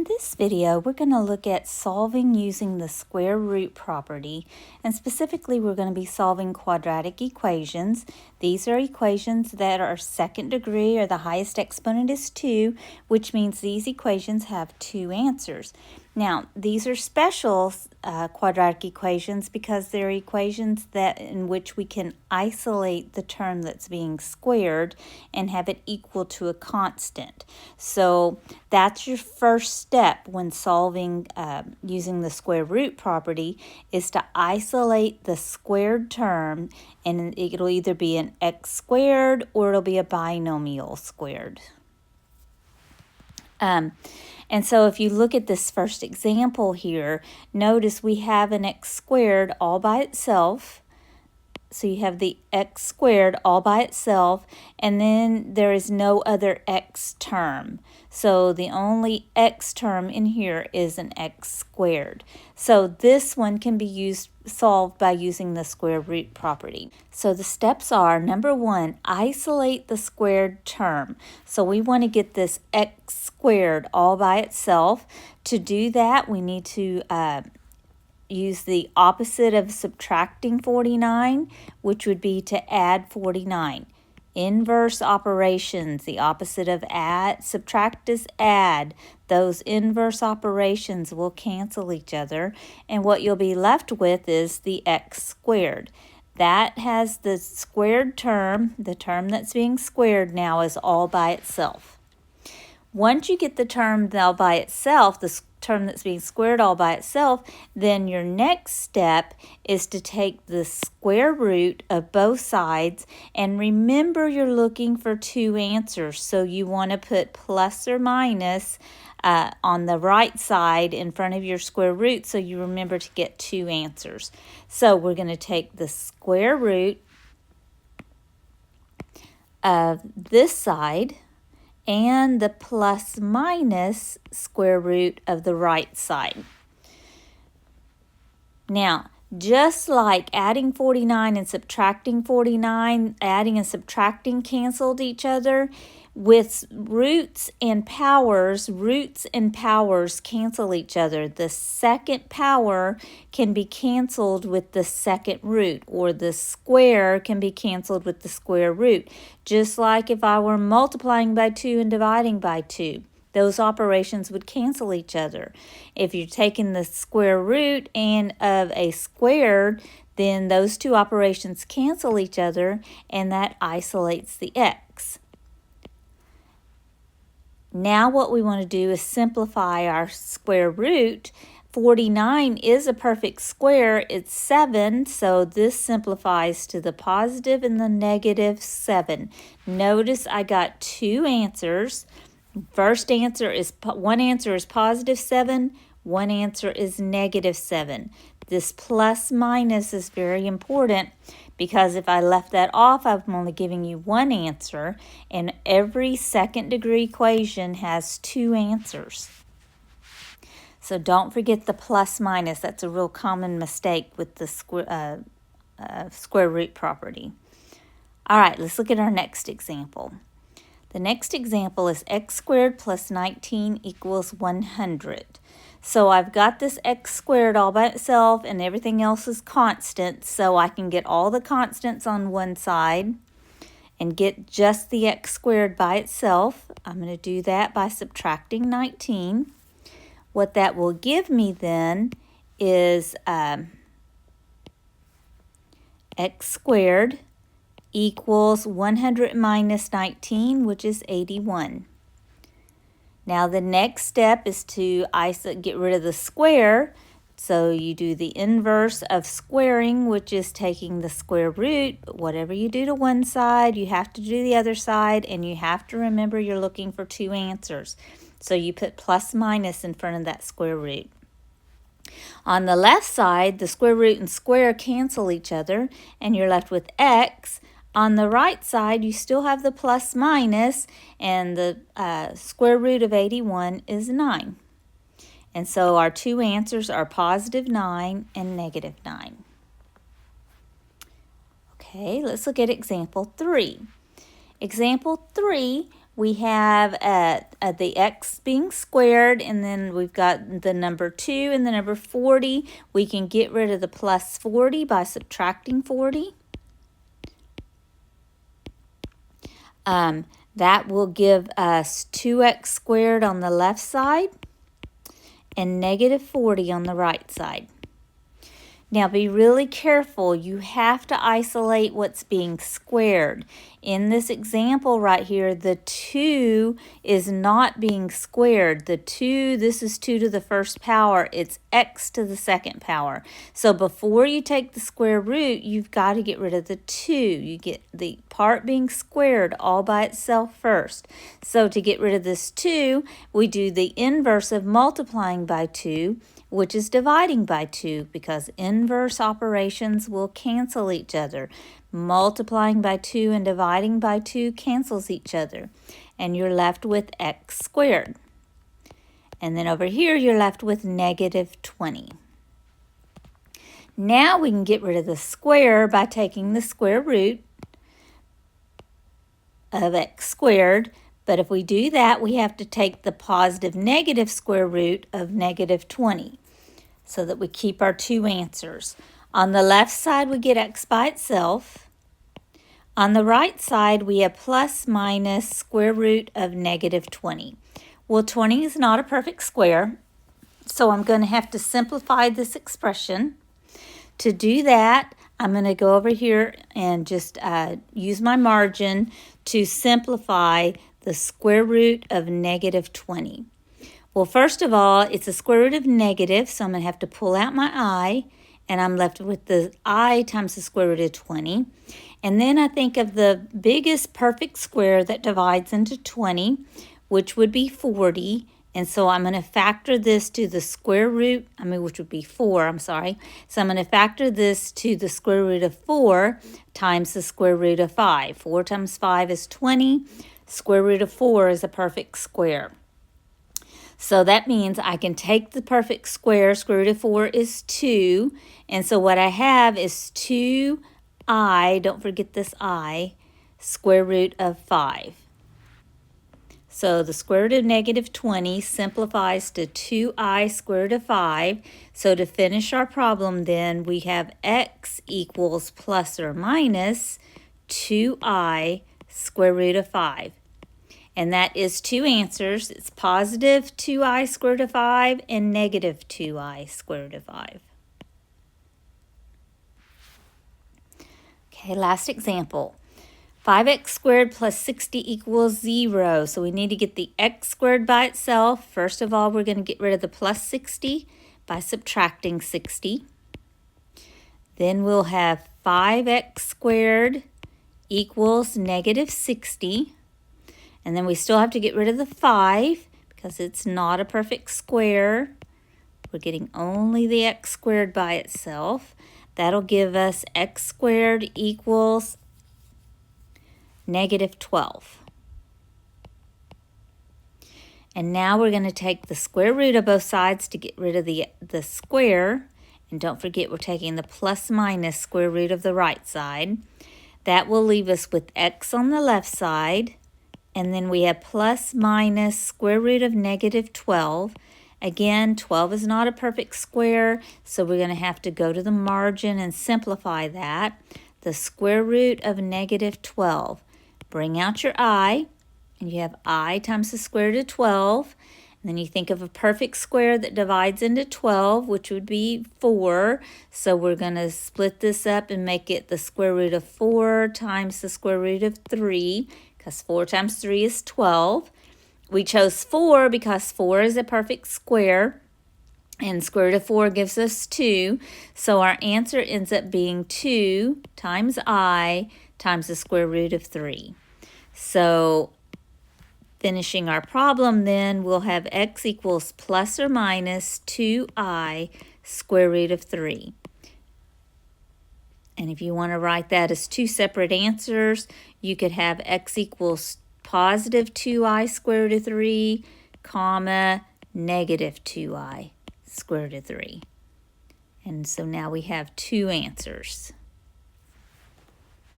this video, we're going to look at solving using the square root property, and specifically we're going to be solving quadratic equations. These are equations that are second degree, or the highest exponent is 2, which means these equations have 2 answers. Now, these are special quadratic equations because they're equations in which we can isolate the term that's being squared and have it equal to a constant. So that's your first step when solving using the square root property, is to isolate the squared term, and it'll either be an x squared or it'll be a binomial squared. And so if you look at this first example here, notice we have an x squared all by itself. So you have the x squared all by itself, and then there is no other x term. So the only x term in here is an x squared. So this one can be solved by using the square root property. So the steps are, number 1, isolate the squared term. So we want to get this x squared all by itself. To do that, we need to use the opposite of subtracting 49, which would be to add 49. Inverse operations, the opposite of subtract is add. Those inverse operations will cancel each other, and what you'll be left with is the x squared. That has the squared term, the term that's being squared now, is all by itself. Once you get the term all by itself, the term that's being squared all by itself, then your next step is to take the square root of both sides, and remember you're looking for 2 answers, so you want to put plus or minus on the right side in front of your square root, so you remember to get 2 answers. So we're going to take the square root of this side and the plus minus square root of the right side. Now, just like adding 49 and subtracting 49, adding and subtracting canceled each other, with roots and powers cancel each other. The second power can be canceled with the second root, or the square can be canceled with the square root. Just like if I were multiplying by 2 and dividing by 2. Those operations would cancel each other. If you're taking the square root of a squared, then those 2 operations cancel each other, and that isolates the x. Now what we want to do is simplify our square root. 49 is a perfect square. It's 7, so this simplifies to the positive and the negative 7. Notice I got 2 answers. First answer is, one answer is positive 7, one answer is negative 7. This plus minus is very important, because if I left that off, I'm only giving you 1 answer, and every second degree equation has 2 answers. So don't forget the plus minus. That's a real common mistake with the square root property. All right, let's look at our next example. The next example is x squared plus 19 equals 100. So I've got this x squared all by itself, and everything else is constant, so I can get all the constants on one side and get just the x squared by itself. I'm going to do that by subtracting 19. What that will give me then is x squared equals 100 minus 19, which is 81. Now the next step is to get rid of the square. So you do the inverse of squaring, which is taking the square root. But whatever you do to one side, you have to do the other side, and you have to remember you're looking for 2 answers. So you put plus minus in front of that square root. On the left side, the square root and square cancel each other, and you're left with x. On the right side, you still have the plus minus, and the square root of 81 is 9. And so our 2 answers are positive 9 and negative 9. Okay, let's look at example 3. Example 3, we have the x being squared, and then we've got the number 2 and the number 40. We can get rid of the plus 40 by subtracting 40. That will give us 2x squared on the left side and negative 40 on the right side. Now be really careful. You have to isolate what's being squared. In this example right here, the 2 is not being squared. The 2, this is 2 to the first power. It's x to the second power. So before you take the square root, you've got to get rid of the 2. You get the part being squared all by itself first. So to get rid of this 2, we do the inverse of multiplying by 2, which is dividing by 2, because inverse operations will cancel each other. Multiplying by 2 and dividing by 2 cancels each other, and you're left with x squared. And then over here, you're left with negative 20. Now we can get rid of the square by taking the square root of x squared. But if we do that, we have to take the positive negative square root of negative 20 so that we keep our 2 answers. On the left side, we get x by itself. On the right side, we have plus minus square root of negative 20. Well, 20 is not a perfect square, so I'm going to have to simplify this expression. To do that, I'm going to go over here and just use my margin to simplify the square root of negative 20. Well, first of all, it's a square root of negative, so I'm going to have to pull out my I, and I'm left with the I times the square root of 20. And then I think of the biggest perfect square that divides into 20, which would be 40. And so I'm going to factor this to the square root, which would be 4, I'm sorry. So I'm going to factor this to the square root of 4 times the square root of 5. 4 times 5 is 20. Square root of 4 is a perfect square. So that means I can take the perfect square. Square root of 4 is 2. And so what I have is 2i, don't forget this I, square root of 5. So the square root of negative 20 simplifies to 2i square root of 5. So to finish our problem then, we have x equals plus or minus 2i square root of 5. And that is 2 answers. It's positive 2i square root of 5 and negative 2i square root of 5. Okay, last example. 5x squared plus 60 equals 0. So we need to get the x squared by itself. First of all, we're going to get rid of the plus 60 by subtracting 60. Then we'll have 5x squared equals negative 60. And then we still have to get rid of the 5 because it's not a perfect square. We're getting only the x squared by itself. That'll give us x squared equals negative 12. And now we're going to take the square root of both sides to get rid of the square. And don't forget, we're taking the plus minus square root of the right side. That will leave us with x on the left side. And then we have plus minus square root of negative 12. Again, 12 is not a perfect square, so we're going to have to go to the margin and simplify that. The square root of negative 12. Bring out your I, and you have I times the square root of 12. And then you think of a perfect square that divides into 12, which would be 4. So we're going to split this up and make it the square root of 4 times the square root of 3, because 4 times 3 is 12. We chose 4 because 4 is a perfect square, and square root of 4 gives us 2. So our answer ends up being 2 times I times the square root of 3. So finishing our problem then, we'll have x equals plus or minus 2i square root of 3. And if you want to write that as 2 separate answers, you could have x equals positive 2i square root of 3, comma, negative 2i square root of 3. And so now we have 2 answers.